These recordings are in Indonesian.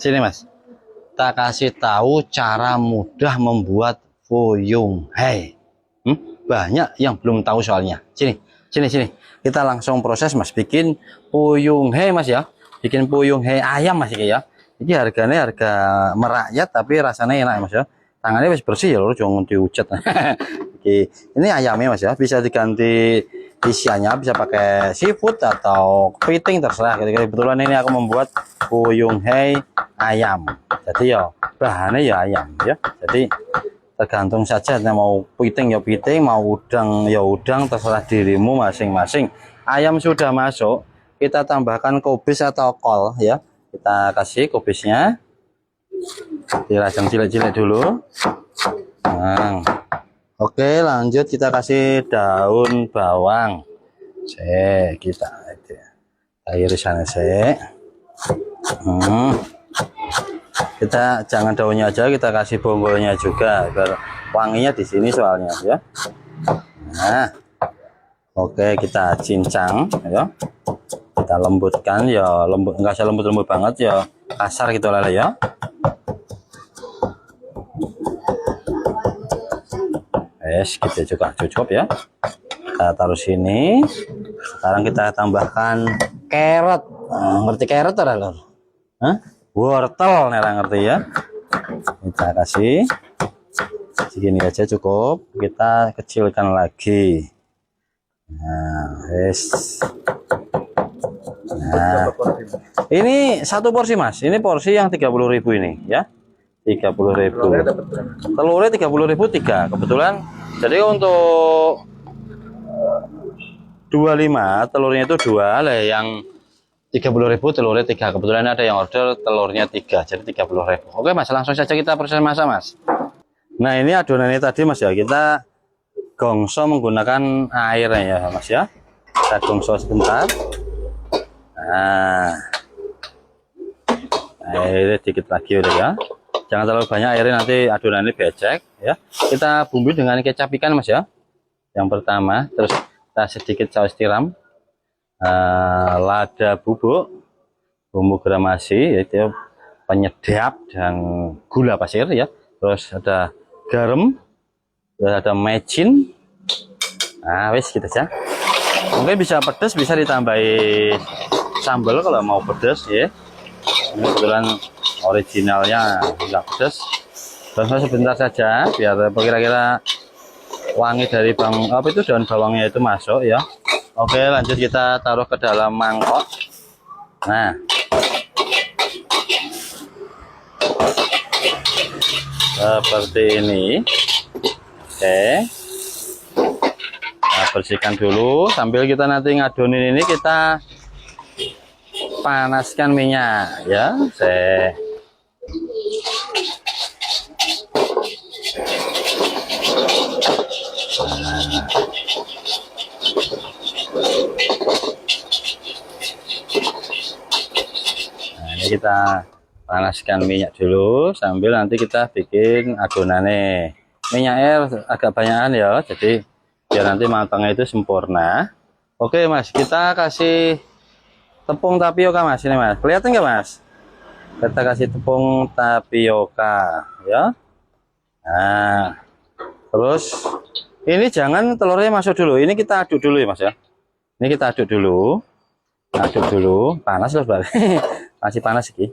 Sini Mas, kita kasih tahu cara mudah membuat fuyung hai. Banyak yang belum tahu soalnya. Sini. Kita langsung proses Mas, bikin fuyung hai Mas ya. Bikin fuyung hai ayam Mas ya. Ini harganya harga merakyat tapi rasanya enak Mas ya. Tangannya masih bersih ya, loh, jangan diucat. Oke, ini ayamnya Mas ya, bisa diganti isiannya, bisa pakai seafood atau kepiting terserah. Kebetulan ini aku membuat fuyung hai ayam, jadi ya bahannya ya ayam ya, jadi tergantung saja mau piting ya piting, mau udang ya udang, terserah dirimu masing-masing. Ayam sudah masuk, kita tambahkan kubis atau kol ya, kita kasih kubisnya, dirajang cilik-cilik dulu. Nah, oke, lanjut kita kasih daun bawang, kita irisannya kita jangan daunnya aja, kita kasih bonggolnya juga biar wanginya di sini soalnya ya. Nah, oke, kita cincang ya, kita lembutkan ya, lembut, enggak usah lembut banget ya, kasar gitu lah ya. Gitu juga cukup ya, kita taruh sini. Sekarang kita tambahkan carrot. Ngerti carrot ada lor? Wortel nera ngerti ya. Kita kasih segini aja cukup, kita kecilkan lagi. Nah, ini satu porsi Mas, ini porsi yang 30.000 ini ya, 30.000. Telurnya 30.000 3 kebetulan. Jadi untuk 25 telurnya itu 2 lah, yang 30.000 telurnya 3. Kebetulan ada yang order telurnya 3, jadi 30.000. Oke Mas, langsung saja kita proses masak Mas. Nah, ini adonannya tadi Mas ya, kita gongso menggunakan airnya ya Mas ya. Kita gongso sebentar. Nah, airnya dikit lagi udah ya, jangan terlalu banyak airnya, nanti adonan ini becek ya. Kita bumbu dengan kecap ikan Mas ya, yang pertama. Terus kita sedikit saus tiram, lada bubuk, bumbu gramasi yaitu penyedap, dan gula pasir ya. Terus ada garam, terus ada mecin. Nah wis gitu aja. Mungkin bisa pedas, bisa ditambahi sambal kalau mau pedas ya. Ini kebetulan originalnya nggak pedas. Dan sebentar saja biar kira-kira wangi dari daun bawangnya itu masuk ya. Oke, lanjut kita taruh ke dalam mangkok. Nah, seperti ini. Oke, nah, bersihkan dulu sambil kita nanti ngadonin ini. Kita panaskan minyak ya. Nah, ini kita panaskan minyak dulu sambil nanti kita bikin adonannya. Minyaknya agak banyakan ya, jadi biar nanti matangnya itu sempurna. Oke Mas, kita kasih tepung tapioka Mas, ini Mas, kelihatan nggak Mas? Kita kasih tepung tapioka ya. Nah, terus ini jangan telurnya masuk dulu, ini kita aduk dulu ya Mas ya. Ini kita aduk dulu, panas loh berarti. Masih panas sih.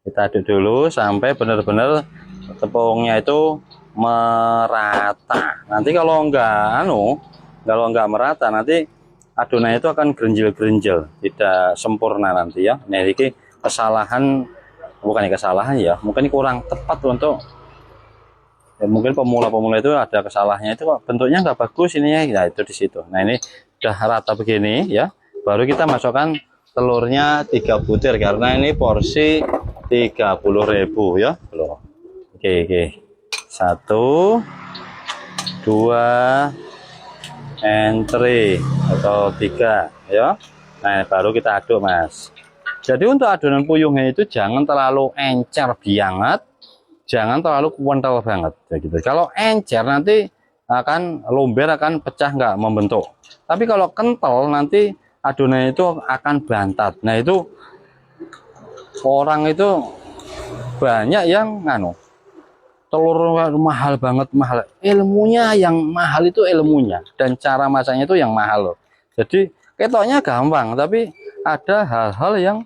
Kita aduk dulu sampai benar-benar tepungnya itu merata. Nanti kalau nggak merata, nanti adonannya itu akan gerinjil-gerinjil, tidak sempurna nanti ya. Nah, ini kesalahan, bukan kesalahan ya, mungkin kurang tepat untuk ya, mungkin pemula-pemula itu ada kesalahannya, itu kok bentuknya nggak bagus ininya ya, itu di situ. Nah, ini udah rata begini ya, baru kita masukkan telurnya 3 butir karena ini porsi 30.000 ya. Oke. 1 2 and 3 atau 3 ya. Nah, baru kita aduk Mas. Jadi untuk adonan fuyungnya itu jangan terlalu encer banget, jangan terlalu kental banget ya gitu. Kalau encer nanti akan lomber, akan pecah, nggak membentuk. Tapi kalau kental nanti adonan itu akan bantat. Nah, itu orang itu banyak yang telur mahal banget, mahal. Ilmunya yang mahal itu ilmunya, dan cara masaknya itu yang mahal loh. Jadi ketoknya gampang, tapi ada hal-hal yang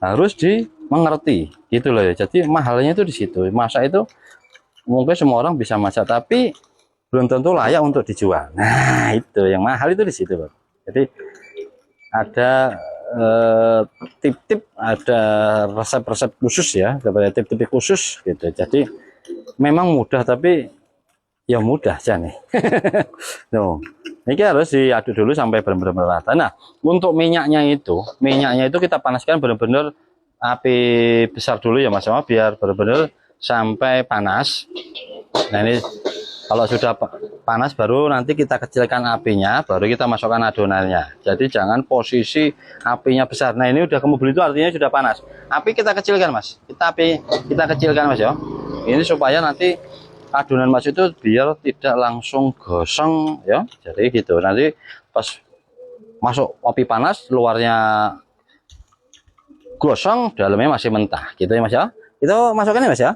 harus dimengerti gitu loh ya. Jadi mahalnya itu di situ. Masak itu mungkin semua orang bisa masak, tapi belum tentu layak untuk dijual. Nah itu yang mahal itu di situ Bang. Jadi ada tip-tip, ada resep-resep khusus ya, seperti tip-tip khusus gitu. Jadi memang mudah, tapi ya mudah aja nih. Tuh, ini harus diaduk dulu sampai benar-benar merata. Nah, untuk minyaknya itu kita panaskan benar-benar api besar dulu ya Mas, biar benar-benar sampai panas. Nah ini kalau sudah panas baru nanti kita kecilkan apinya, baru kita masukkan adonannya. Jadi jangan posisi apinya besar. Nah ini udah kamu beli itu artinya sudah panas. Api kita kecilkan Mas. Kita kecilkan Mas ya. Ini supaya nanti adonan Mas itu biar tidak langsung gosong ya. Jadi gitu. Nanti pas masuk api panas, luarnya gosong, dalamnya masih mentah. Gitu ya Mas ya. Itu masukkan ya Mas ya.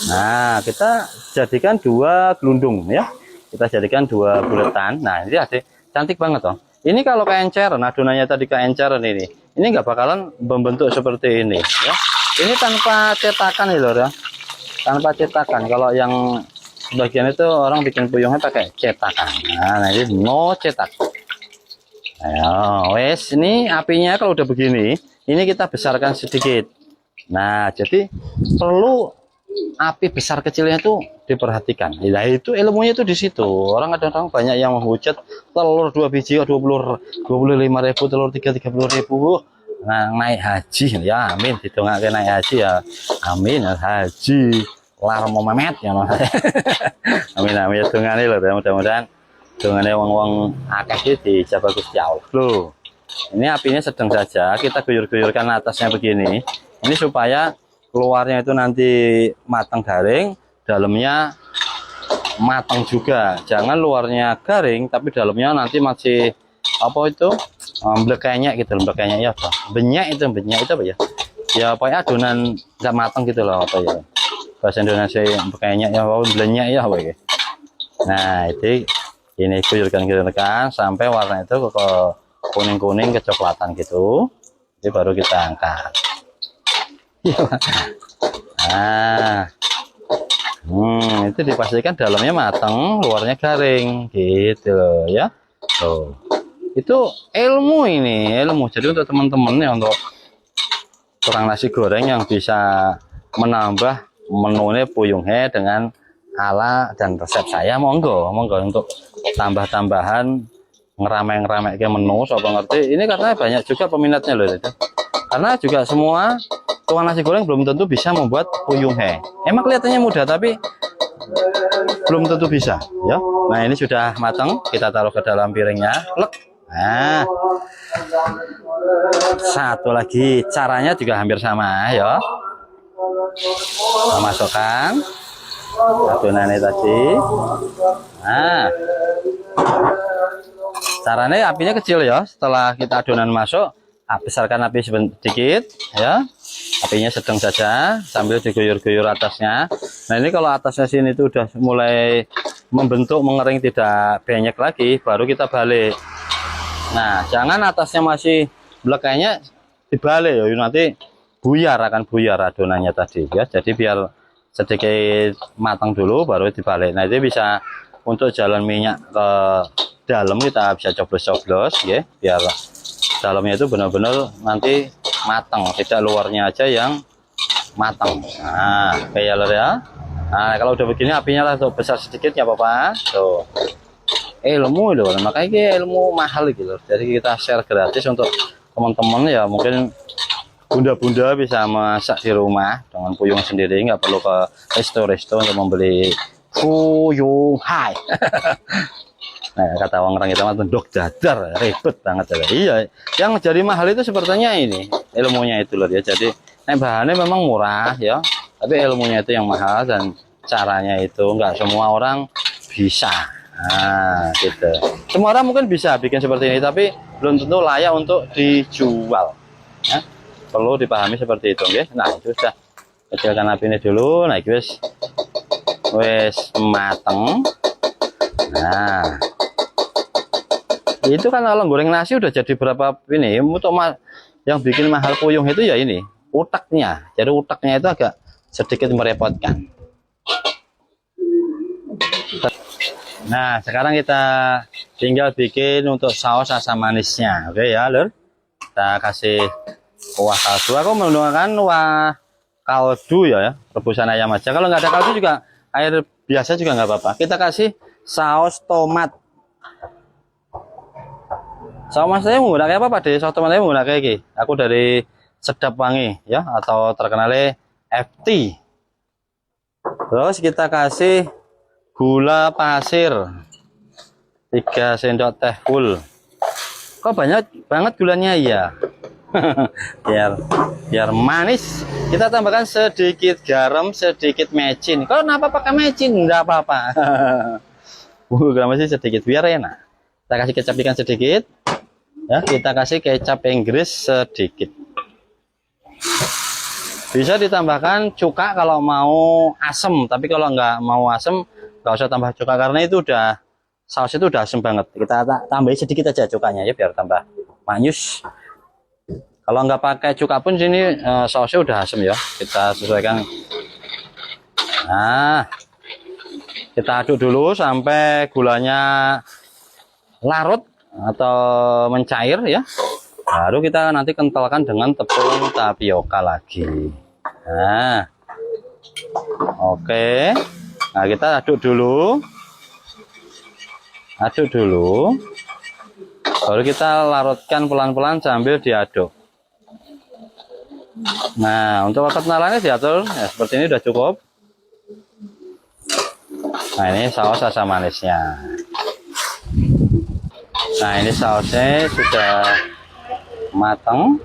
Nah, kita jadikan 2 gelundung ya. Kita jadikan 2 buletan. Nah, ini ada cantik banget toh. Ini kalau keenceran, adonannya tadi keenceran ini nggak bakalan membentuk seperti ini ya. Ini tanpa cetakan ya, ya. Tanpa cetakan. Kalau yang sebagian itu orang bikin puyungnya pakai cetakan. Nah, ini no cetak. Ayo, wes ini apinya kalau udah begini, ini kita besarkan sedikit. Nah, jadi perlu api besar kecilnya itu diperhatikan. Nah itu ilmunya itu di situ. Orang kadang-kadang banyak yang menghujat telur 2 biji 25.000, telur 30.000. Nah naik haji ya, amin. Ditunggakin naik haji ya, amin. Haji lar mau memet ya. Amin amin. Tunggangi loh, mudah-mudahan tunggangi wong-wong akeh di dijabah Gusti Allah. Loh, ini apinya sedang saja. Kita guyur-guyurkan atasnya begini. Ini supaya keluarnya itu nanti matang garing, dalamnya matang juga. Jangan luarnya garing tapi dalamnya nanti masih apa itu blekenyek gitu, blekenyek ya apa, benyak itu apa ya, ya pokoknya adonan nggak matang gitu loh, apa ya bahasa Indonesia, blekenyek ya, blenyak ya apa ya. Nah itu ini guyurkan sampai warna itu ke kuning-kuning kecoklatan gitu, jadi baru kita angkat. Nah, itu dipastikan dalamnya matang, luarnya garing, gitu loh ya. Tuh, itu ilmu ini, ilmu. Jadi untuk teman-teman ya, untuk tukang nasi goreng yang bisa menambah menunya puyungnya dengan ala dan resep saya, monggo untuk tambah-tambahan ngeramai kayak menu, sobat ngerti. Ini karena banyak juga peminatnya loh itu. Karena juga semua tukang nasi goreng belum tentu bisa membuat puyung he. Emang kelihatannya mudah tapi belum tentu bisa ya. Nah ini sudah matang, kita taruh ke dalam piringnya. Lek. Nah, satu lagi caranya juga hampir sama ya. Kita masukkan adonannya tadi. Nah, caranya apinya kecil ya. Setelah kita adonan masuk, besarkan api sedikit ya, apinya sedang saja sambil diguyur-guyur atasnya. Nah ini kalau atasnya sini itu udah mulai membentuk, mengering, tidak banyak lagi, baru kita balik. Nah jangan atasnya masih blekanya dibalik ya, nanti akan buyar adonannya tadi ya. Jadi biar sedikit matang dulu baru dibalik. Nah itu bisa untuk jalan minyak ke dalam, kita bisa coblos-coblos ya, biar dalamnya itu benar-benar nanti matang, tidak luarnya aja yang matang. Nah kayak lor ya. Nah kalau udah begini apinya lah tuh besar sedikit ya apa-apa. Tuh ilmu loh, makanya ini ilmu mahal gitu loh. Jadi kita share gratis untuk teman-teman ya, mungkin bunda-bunda bisa masak di rumah dengan puyung sendiri, nggak perlu ke resto-resto untuk membeli puyung. Hai. Nah, kata orang kita mah tunduk dadar, ribet banget ya. Iya, yang jadi mahal itu sepertinya ini ilmunya itu loh ya. Jadi bahannya memang murah ya, tapi ilmunya itu yang mahal, dan caranya itu nggak semua orang bisa. Nah gitu, semua orang mungkin bisa bikin seperti ini, tapi belum tentu layak untuk dijual ya. Perlu dipahami seperti itu ya. Nah itu sudah kecilkan api ini dulu. Nah iki wis mateng. Nah itu kan kalau goreng nasi udah jadi berapa ini. Untuk yang bikin mahal puyuh itu ya ini utaknya. Jadi utaknya itu agak sedikit merepotkan. Nah sekarang kita tinggal bikin untuk saus asam manisnya. Oke ya lur, kita kasih kuah kaldu. Aku menggunakan kuah kaldu ya, rebusan ayam aja. Kalau nggak ada kaldu juga air biasa juga nggak apa-apa. Kita kasih saus tomat. Saus saya menggunakan apa Pak? Saus tomat saya menggunakan ini. Aku dari Sedap Wangi ya, atau terkenalnya FT. Terus kita kasih gula pasir 3 sendok teh full. Kok banyak banget gulanya ya? biar manis. Kita tambahkan sedikit garam, sedikit mecin. Kalau kenapa pakai mecin? Enggak apa-apa. Garam sih sedikit biar enak. Kita kasih kecap ikan sedikit. Ya, kita kasih kecap Inggris sedikit. Bisa ditambahkan cuka kalau mau asem, tapi kalau nggak mau asem nggak usah tambah cuka karena itu udah saus itu udah asem banget. Kita tambahin sedikit aja cukanya ya biar tambah manis. Kalau nggak pakai cuka pun sini sausnya udah asem ya. Kita sesuaikan. Nah, kita aduk dulu sampai gulanya larut atau mencair ya. Baru kita nanti kentalkan dengan tepung tapioka lagi. Nah, oke. Nah kita aduk dulu, baru kita larutkan pelan-pelan sambil diaduk. Nah untuk kenalannya diatur ya, seperti ini udah cukup. Nah ini saus asam manisnya. Nah ini sausnya sudah matang.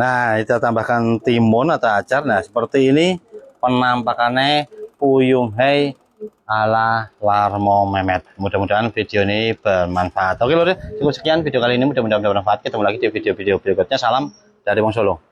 Nah kita tambahkan timun atau acar. Nah seperti ini penampakannya puyuh hai ala Larmo Memet. Mudah-mudahan video ini bermanfaat. Oke lur, cukup sekian video kali ini, mudah-mudahan bermanfaat. Ketemu lagi di video-video berikutnya. Salam dari Wong Solo.